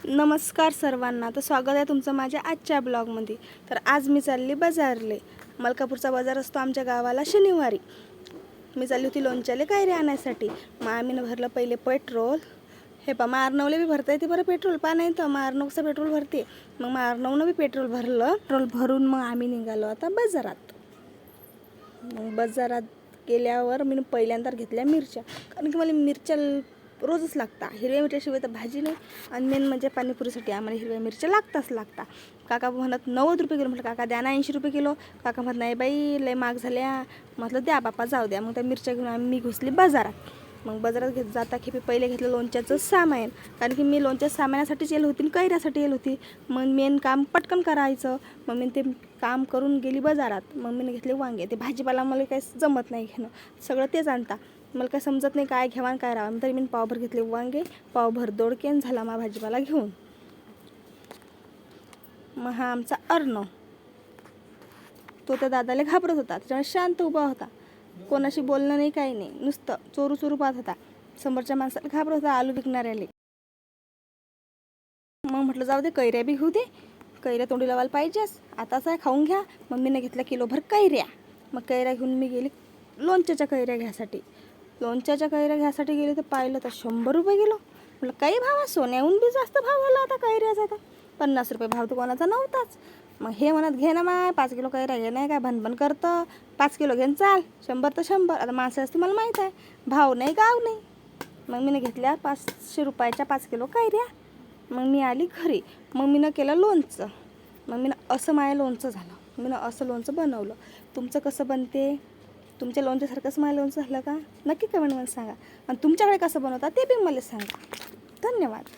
नमस्कार सर्वांना. तर स्वागत आहे तुमचं माझ्या आजच्या ब्लॉगमध्ये. तर आज मी चालली बाजारले. मलकापूरचा बाजार असतो आमच्या गावाला शनिवारी. मी चालली होती लोणच्याले कैरी आणायसाठी. मग आम्ही भरलं पहिले पेट्रोल. हे पा मारनवले बी भरता येते बरं पेट्रोल. पा नाही तर मारनवचं पेट्रोल भरते. मग मारनवनं बी पेट्रोल भरलं. पेट्रोल भरून मग आम्ही निघालो आता बाजारात. मग बाजारात गेल्यावर मी पहिल्यांदा घेतल्या मिरच्या, कारण की मला मिरच्या रोजच लागता. हिरव्या मिरच्याशिवाय तर भाजी नाही. आणि मेन म्हणजे पाणीपुरीसाठी आम्हाला हिरव्या मिरच्या लागतात. काका म्हणत 90 रुपये किलो. म्हटलं काका द्या ना 80 रुपये किलो. काका म्हणत नाही बाई लय महाग झाल्या. म्हटलं द्या बापा जाऊ द्या. मग त्या मिरच्या घेऊन मी घुसली बाजारात. मग बाजारात जाता खेपी पहिले घेतलं लोणच्याचं सामान, कारण की मी लोणच्या सामानासाठीच येईल होती आणि कैऱ्यासाठी येईल होती. मग मेन काम पटकन करायचं. मग मी ते काम करून गेली बाजारात. मग मी घेतले वांगे. ते भाजीपाला मला काही जमत नाही घेणं, सगळं तेच आणता. मला काय समजत नाही काय घ्यावा काय राहावं. तरी मी पावभर घेतले वांगे, पावभर दोडके आणि झाला मा भाजीपाला घेऊन. मग हा आमचा अर्णव, तो त्या दादाला घाबरत होता, त्याच्यामुळे शांत उभा होता. कोणाशी बोलणं नाही काही नाही, नुसतं चोरू पाहत होता. समोरच्या माणसाला घाबरत होता, आलू विकणाऱ्याले. मग म्हटलं जाऊ दे कैऱ्या बी घेऊ दे, कैऱ्या तोंडी लावायला पाहिजेच, आताच आहे खाऊन घ्या. मम्मीने घेतला किलोभर कैऱ्या. मग कैऱ्या घेऊन मी गेली लोणच्याच्या कैऱ्या घ्यायसाठी. लोणच्याच्या कैऱ्या घ्यायसाठी गेले तर पाहिलं तर 100 रुपये किलो. म्हटलं काही भाव, सोन्याहून बी जास्त भाव आला आता कैऱ्याचा. तर 50 रुपये भाव तर कोणाचा नव्हताच. मग हे म्हणत घे ना माय 5 किलो कैऱ्या घे, नाही काय भनभन करतं. 5 किलो घेऊन चाल, 100 तर 100. आता माणसं असते मला माहीत आहे, भाव नाही गाव नाही. मग मी घेतल्या 500 रुपयाच्या 5 किलो कैऱ्या. मग मी आली घरी. मग मी केलं लोणचं. मग मी असं माय लोणचं झालं. मी असं लोणचं बनवलं. तुमचं कसं बनते, तुमच्या लोणच्यासारखंच माझं लोणचं झालं का नक्की कमेंटमध्ये सांगा. आणि तुमच्याकडे कसं बनवता ते बी मला सांगा. धन्यवाद.